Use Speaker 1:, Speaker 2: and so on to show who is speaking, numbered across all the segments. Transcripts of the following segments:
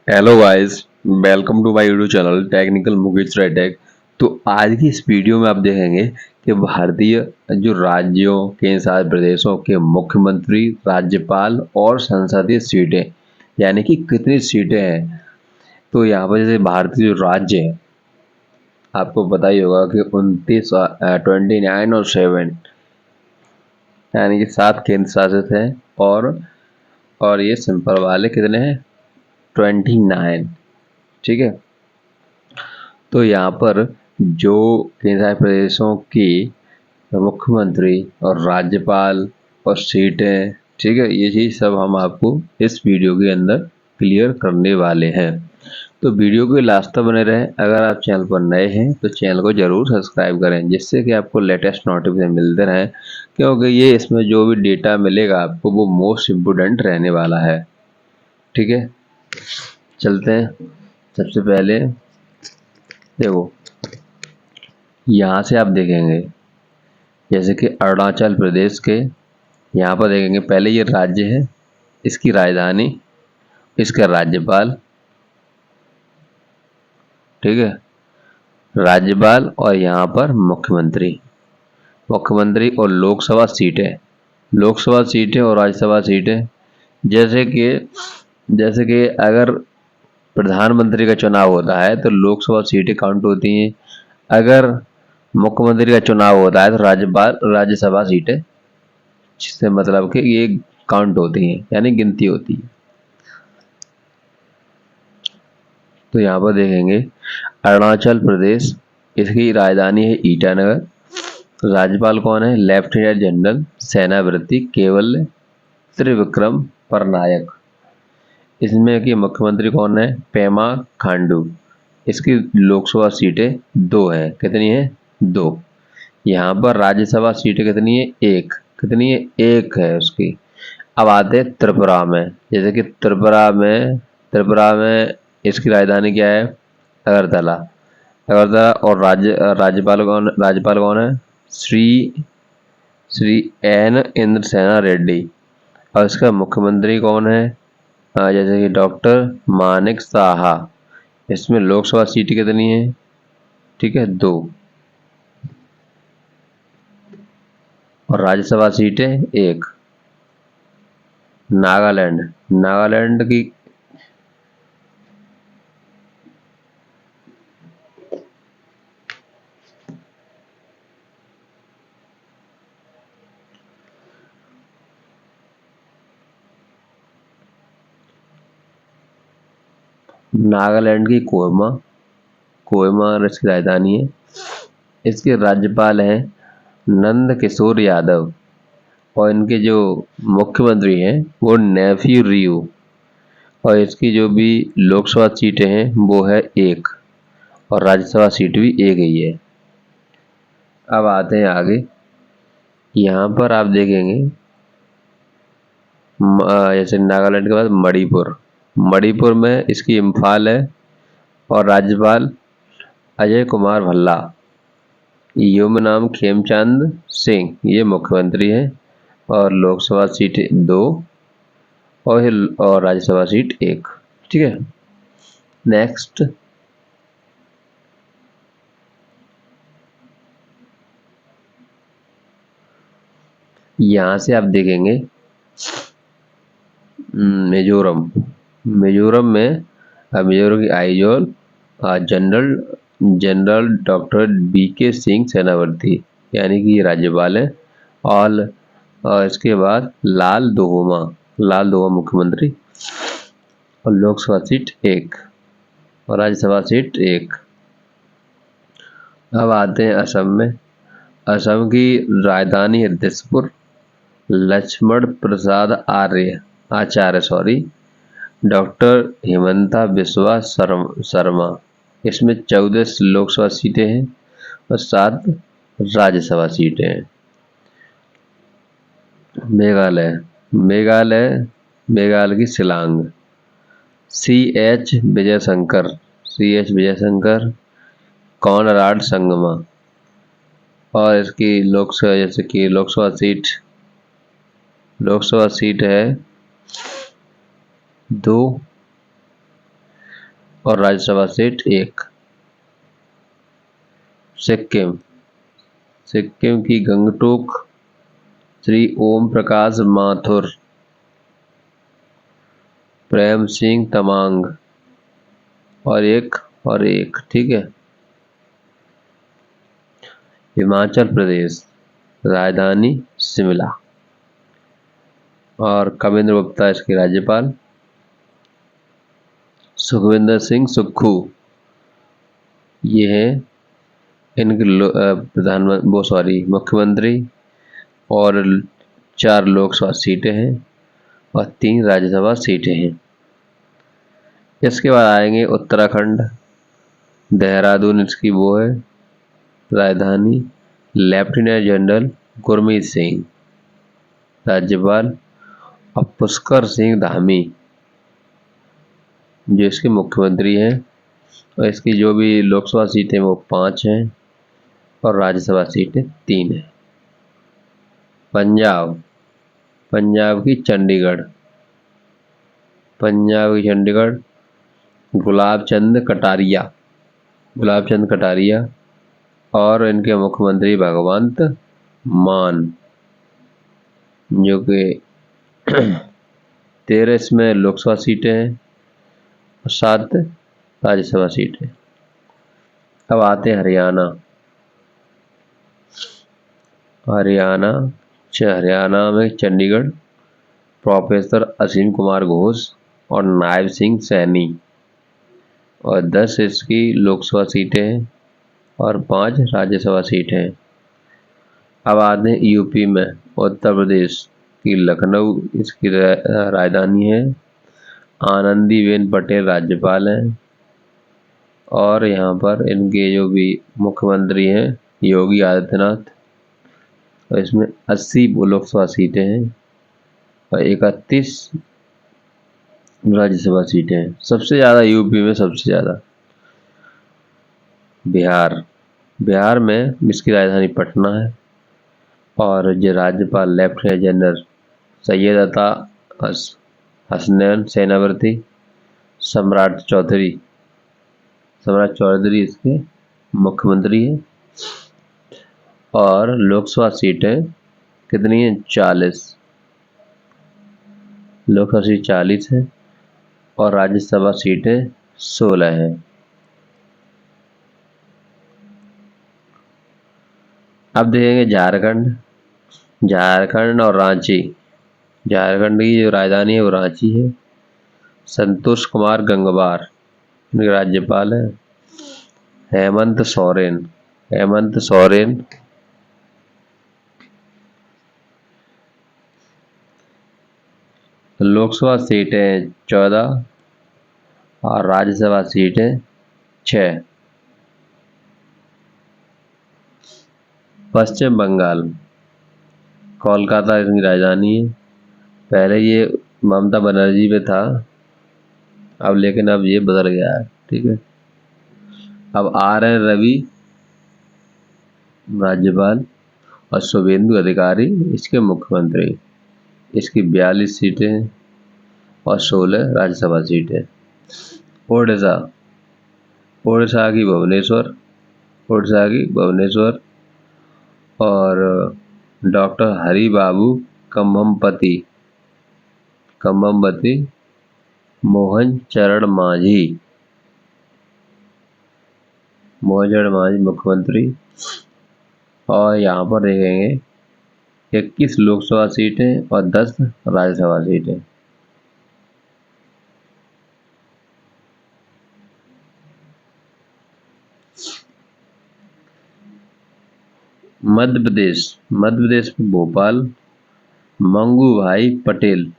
Speaker 1: Hello guys, welcome to my YouTube channel technical Mukesh tech. तो आज की इस वीडियो में आप देखेंगे कि भारतीय जो राज्यों केंद्र शासित प्रदेशों के मुख्यमंत्री, राज्यपाल और संसदीय सीटें यानी कि कितनी सीटें हैं। तो यहाँ पर जैसे भारतीय जो राज्य है, आपको पता ही होगा कि 29, 29 और 7 यानी कि 7 केंद्र शासित हैं। और ये सिंपल वाले कितने हैं? 29। ठीक है। तो यहाँ पर जो केंद्र शासित प्रदेशों की मुख्यमंत्री और राज्यपाल और सीटें, ठीक है, ये चीज़ सब हम आपको इस वीडियो के अंदर क्लियर करने वाले हैं। तो वीडियो के लास्ट तक बने रहें। अगर आप चैनल पर नए हैं तो चैनल को जरूर सब्सक्राइब करें, जिससे कि आपको लेटेस्ट नोटिफिकेशन मिलते रहें, क्योंकि ये इसमें जो भी डेटा मिलेगा आपको वो मोस्ट इम्पोर्टेंट रहने वाला है। ठीक है, चलते हैं। सबसे पहले देखो, यहाँ से आप देखेंगे जैसे कि अरुणाचल प्रदेश के, यहाँ पर देखेंगे पहले ये राज्य है, इसकी राजधानी, इसका राज्यपाल, ठीक है, राज्यपाल और यहाँ पर मुख्यमंत्री। मुख्यमंत्री और लोकसभा सीटें और राज्यसभा सीटें। जैसे कि अगर प्रधानमंत्री का चुनाव होता है तो लोकसभा सीटें काउंट होती हैं। अगर मुख्यमंत्री का चुनाव होता है तो राज्यसभा सीटें, जिससे मतलब कि ये काउंट होती हैं यानी गिनती होती है। तो यहाँ पर देखेंगे अरुणाचल प्रदेश, इसकी राजधानी है ईटानगर। राज्यपाल कौन है? लेफ्टिनेंट जनरल सेनावृत्ति केवल त्रिविक्रम परनायक। इसमें कि मुख्यमंत्री कौन है? पेमा खांडू। इसकी लोकसभा सीटें 2 हैं। कितनी है? 2। यहाँ पर राज्यसभा सीटें कितनी है? 1। कितनी है? 1 है उसकी। अब आते हैं त्रिपुरा में। जैसे कि त्रिपुरा में इसकी राजधानी क्या है? अगरतला। अगरतला और राज्यपाल कौन है? श्री श्री एन इंद्र सेना रेड्डी। और इसका मुख्यमंत्री कौन है? जैसे कि डॉक्टर मानिक साहा। इसमें लोकसभा सीट कितनी है? ठीक है, 2। और राज्यसभा सीटें 1। नागालैंड की कोहिमा इसकी राजधानी है। इसके राज्यपाल हैं नंद किशोर यादव। और इनके जो मुख्यमंत्री हैं वो नेफ्यू रियो। और इसकी जो भी लोकसभा सीटें हैं वो है 1। और राज्यसभा सीट भी 1 ही है। अब आते हैं आगे। यहाँ पर आप देखेंगे जैसे नागालैंड के बाद मणिपुर में इसकी इम्फाल है। और राज्यपाल अजय कुमार भल्ला। नाम खेमचंद सिंह, ये मुख्यमंत्री हैं। और लोकसभा सीट 2 और राज्यसभा सीट 1। ठीक है, नेक्स्ट। यहाँ से आप देखेंगे मिजोरम। मिजोरम की Aizawl general doctor BK Singh सेनावर्ती, यानी कि ये राज्यपाल है। और इसके बाद लाल दोहोमा मुख्यमंत्री। और लोकसभा सीट 1 और राज्यसभा सीट 1। अब आते हैं असम में। असम की राजधानी है दिसपुर। लक्ष्मण प्रसाद आचार्य डॉक्टर हिमंता बिस्वा शर्मा। इसमें 14 लोकसभा सीटें हैं और 7 राज्यसभा सीटें हैं। मेघालय की Shillong. C H Vijayashankar Conrad Sangma. और इसकी लोकसभा सीट है 2। और राज्यसभा सीट 1। सिक्किम, सिक्किम की गंगटोक श्री ओम प्रकाश माथुर, प्रेम सिंह तमांग और एक, ठीक है। हिमाचल प्रदेश, राजधानी शिमला और कविंद्र गुप्ता इसके राज्यपाल। सुखविंदर सिंह सुक्खू, ये है इनके मुख्यमंत्री। और 4 लोकसभा सीटें हैं और 3 राज्यसभा सीटें हैं। इसके बाद आएंगे उत्तराखंड, देहरादून इसकी वो है राजधानी। लेफ्टिनेंट जनरल गुरमीत सिंह राज्यपाल और पुष्कर सिंह धामी जो इसके मुख्यमंत्री हैं। और इसकी जो भी लोकसभा सीटें वो 5 हैं और राज्यसभा सीटें 3 हैं। पंजाब, पंजाब की चंडीगढ़, पंजाब की चंडीगढ़ गुलाब चंद कटारिया और इनके मुख्यमंत्री भगवंत मान, जो कि 13 इसमें लोकसभा सीटें हैं और 7 राज्यसभा सीटें। अब आते हैं हरियाणा। हरियाणा में चंडीगढ़ प्रोफेसर असीम कुमार घोष और नायब सिंह सैनी और 10 इसकी लोकसभा सीटें हैं और 5 राज्यसभा सीटें हैं। अब आते हैं यूपी में। उत्तर प्रदेश की लखनऊ इसकी राजधानी है। आनंदीबेन पटेल राज्यपाल हैं और यहाँ पर इनके जो भी मुख्यमंत्री हैं योगी आदित्यनाथ। और इसमें 80 लोकसभा सीटें हैं और 31 राज्यसभा सीटें हैं। सबसे ज़्यादा यूपी में सबसे ज़्यादा बिहार में इसकी राजधानी पटना है और जो राज्यपाल लेफ्टिनेंट जनरल सैयद अता हसनैन सेनावर्ती, सम्राट चौधरी इसके मुख्यमंत्री हैं। और लोकसभा सीटें कितनी हैं? 40 लोकसभा सीट 40 है और राज्यसभा सीटें 16 हैं। अब देखेंगे झारखंड और रांची। झारखंड की जो राजधानी है वो रांची है। संतोष कुमार गंगवार राज्यपाल है। हेमंत सोरेन लोकसभा सीटें 14 और राज्यसभा सीटें 6। पश्चिम बंगाल, कोलकाता इसकी राजधानी है। पहले ये ममता बनर्जी पे था लेकिन अब ये बदल गया है, ठीक है। अब RN रवि राज्यपाल और शुभेंदु अधिकारी इसके मुख्यमंत्री। इसकी 42 सीटें और 16 राज्यसभा सीटें। उड़ीसा की भुवनेश्वर और डॉक्टर हरि बाबू कम्भमपति मोहन चरण मांझी मुख्यमंत्री। और यहाँ पर देखेंगे 21 लोकसभा सीटें और 10 राज्यसभा सीटें। मध्य प्रदेश में भोपाल मंगू भाई पटेल,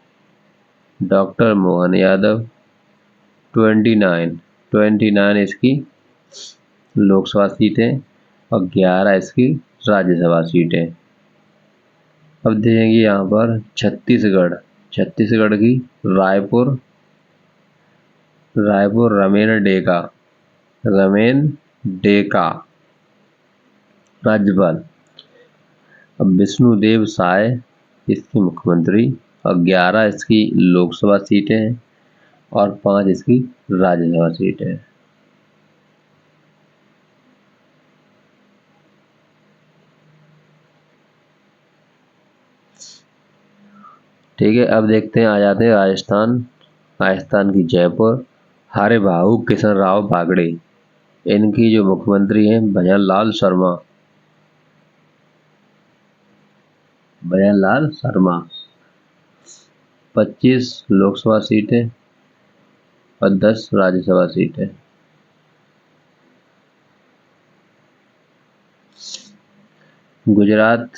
Speaker 1: डॉक्टर मोहन यादव 29 इसकी लोकसभा सीटें और 11 इसकी राज्यसभा सीटें। अब देखेंगे यहाँ पर छत्तीसगढ़ की रायपुर रमेन डेका राज्यपाल। अब विष्णुदेव साय इसके मुख्यमंत्री और 11 इसकी लोकसभा सीटें हैं और 5 इसकी राज्यसभा सीट है। ठीक है, अब देखते हैं, आ जाते हैं राजस्थान। राजस्थान की जयपुर, हरिभाऊ किशन राव बागड़े, इनकी जो मुख्यमंत्री हैं भजनलाल शर्मा। भजनलाल शर्मा 25 लोकसभा सीटें और 10 राज्यसभा सीटें। गुजरात,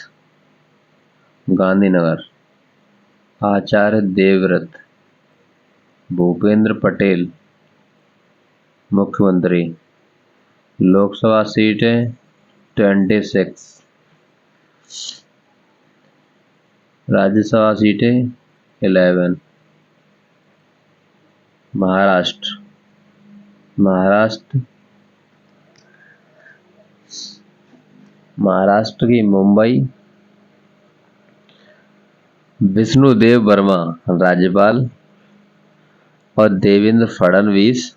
Speaker 1: गांधीनगर, आचार्य देवव्रत, भूपेंद्र पटेल मुख्यमंत्री। लोकसभा सीटें 26, राज्यसभा सीटें 11। महाराष्ट्र, महाराष्ट्र की मुंबई, विष्णुदेव वर्मा राज्यपाल और देवेंद्र फडणवीस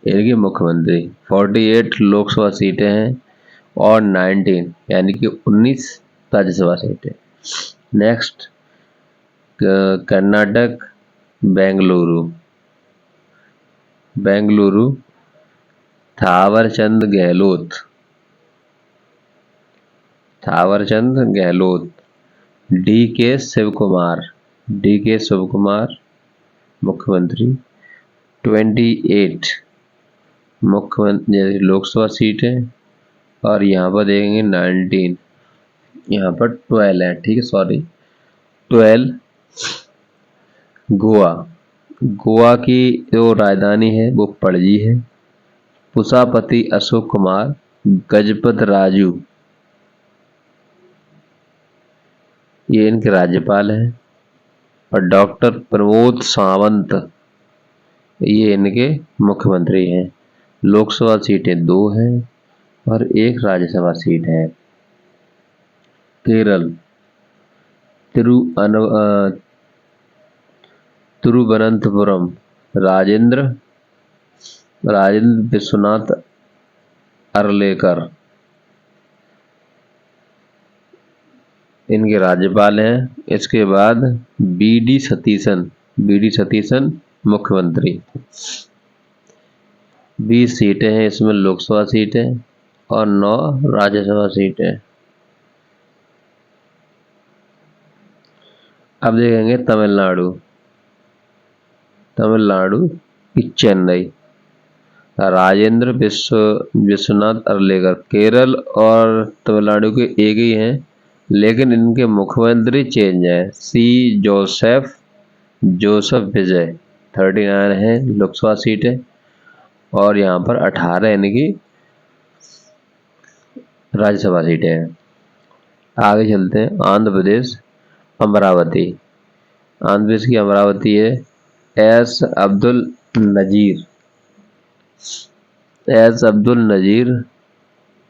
Speaker 1: इनके मुख्यमंत्री। 48 लोकसभा सीटें हैं और 19 यानी कि 19 राज्यसभा सीटें। नेक्स्ट, कर्नाटक, बेंगलुरु थावरचंद गहलोत, डी के शिव कुमार मुख्यमंत्री। 28 मुख्यमंत्री लोकसभा सीट है और यहाँ पर देखेंगे 19, यहाँ पर 12 है। ठीक है, सॉरी 12। गोवा की जो राजधानी है वो पणजी है। पुसापति अशोक कुमार गजपत राजू ये इनके राज्यपाल हैं और डॉक्टर प्रमोद सावंत ये इनके मुख्यमंत्री हैं। लोकसभा सीटें 2 हैं और 1 राज्यसभा सीट है। केरल, तिरुवनंतपुरम, राजेंद्र विश्वनाथ अर्लेकर इनके राज्यपाल हैं। इसके बाद बी डी सतीशन मुख्यमंत्री। 20 सीटें हैं इसमें लोकसभा सीटें और 9 राज्यसभा सीटें। अब देखेंगे तमिलनाडु की चेन्नई, राजेंद्र विश्वनाथ अर्लेकर। केरल और तमिलनाडु के एक ही हैं लेकिन इनके मुख्यमंत्री चेंज है। जोसेफ विजय 39 है लोकसभा सीटें और यहाँ पर 18 इनकी राज्यसभा सीटें हैं। आगे चलते हैं, आंध्र प्रदेश की अमरावती है एस अब्दुल नजीर,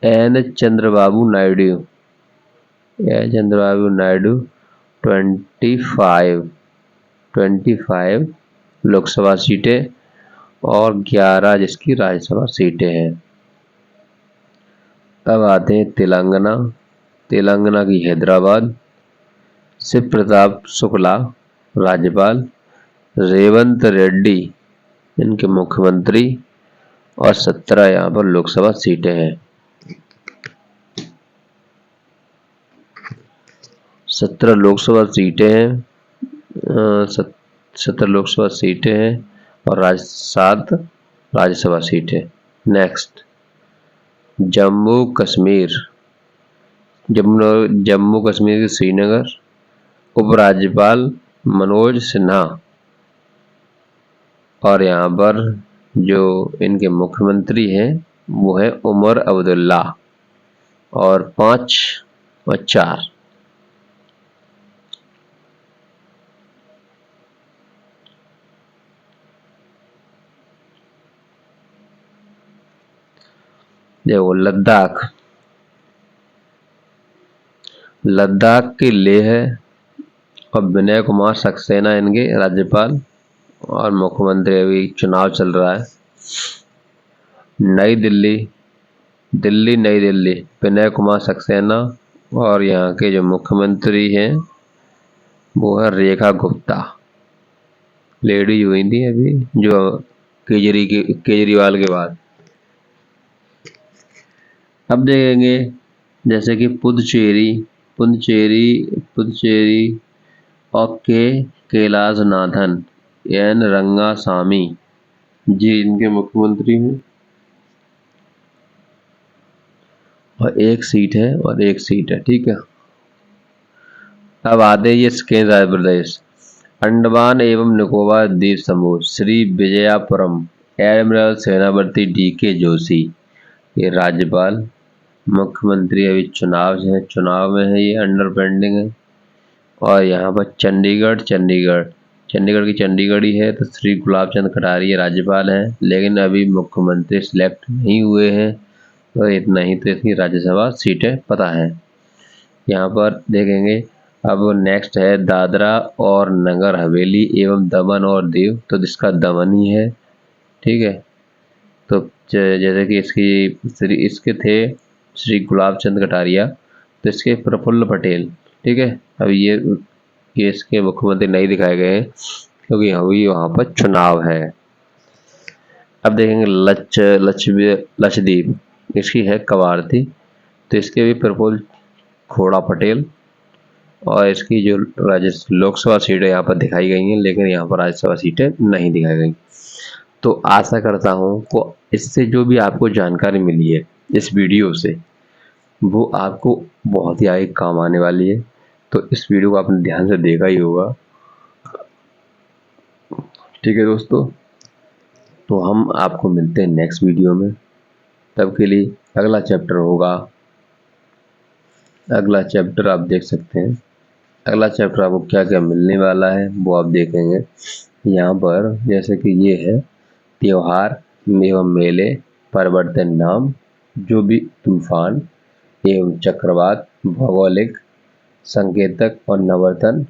Speaker 1: एन चंद्रबाबू नायडू 25 लोकसभा सीटें और 11 जिसकी राज्यसभा सीटें हैं। अब आते हैं तेलंगाना की हैदराबाद, शिव प्रताप शुक्ला राज्यपाल, रेवंत रेड्डी इनके मुख्यमंत्री और 17 यहाँ पर लोकसभा सीटें हैं। 17 लोकसभा सीटें हैं और 7 राज्यसभा सीटें। नेक्स्ट, जम्मू कश्मीर के श्रीनगर, उपराज्यपाल मनोज सिन्हा और यहाँ पर जो इनके मुख्यमंत्री हैं वो है उमर अब्दुल्ला और 5 और 4। देखो लद्दाख की लेह है और विनय कुमार सक्सेना इनके राज्यपाल और मुख्यमंत्री अभी चुनाव चल रहा है। नई दिल्ली, नई दिल्ली, विनय कुमार सक्सेना और यहाँ के जो मुख्यमंत्री हैं वो है रेखा गुप्ता। लेडी हुई थी अभी जो केजरीवाल के बाद। अब देखेंगे जैसे कि पुदुचेरी, पुदुचेरी और के कैलाशनाथन एन रंगासामी जी इनके मुख्यमंत्री हैं। और एक सीट है, ठीक है। अब आते हैं ये केंद्र शासित प्रदेश। अंडमान एवं निकोबार द्वीप समूह, श्री विजयापुरम, एडमिरल सेनापति DK जोशी, ये राज्यपाल। मुख्यमंत्री अभी चुनाव में है, ये अंडर पेंडिंग है। और यहाँ पर चंडीगढ़ की चंडीगढ़ ही है, तो श्री गुलाब चंद कटारिया राज्यपाल हैं, लेकिन अभी मुख्यमंत्री सिलेक्ट नहीं हुए हैं। तो इतना ही तो इसकी राज्यसभा सीटें पता है। यहाँ पर देखेंगे अब नेक्स्ट है दादरा और नगर हवेली एवं दमन और दीव, तो जिसका दमन ही है, ठीक है। तो जैसे कि इसके थे श्री गुलाब चंद कटारिया, तो इसके प्रफुल्ल पटेल, ठीक है। अब ये इसके मुख्यमंत्री नहीं दिखाए गए हैं क्योंकि अभी वहाँ पर चुनाव है। अब देखेंगे लक्षद्वीप, इसकी है कवारती, तो इसके भी प्रफुल्ल खोड़ा पटेल। और इसकी जो लोकसभा सीटें यहाँ पर दिखाई गई हैं, लेकिन यहाँ पर राज्यसभा सीटें नहीं दिखाई गई। तो आशा करता हूँ को इससे जो भी आपको जानकारी मिली है इस वीडियो से, वो आपको बहुत ही आगे काम आने वाली है। तो इस वीडियो को आपने ध्यान से देखा ही होगा, ठीक है दोस्तों। तो हम आपको मिलते हैं नेक्स्ट वीडियो में, तब के लिए अगला चैप्टर होगा। अगला चैप्टर आप देख सकते हैं, अगला चैप्टर आपको क्या क्या मिलने वाला है वो आप देखेंगे। यहाँ पर जैसे कि ये है त्योहार एवं मेले, परिवर्तन नाम, जो भी तूफान एवं चक्रवात, भौगोलिक संकेतक और नवरत्न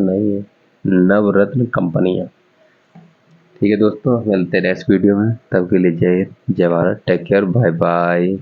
Speaker 1: नहीं है, नवरत्न कंपनियां। ठीक है दोस्तों, मिलते हैं नेक्स्ट वीडियो में, तब के लिए जय हिंद, जय Bharat, take care, bye bye.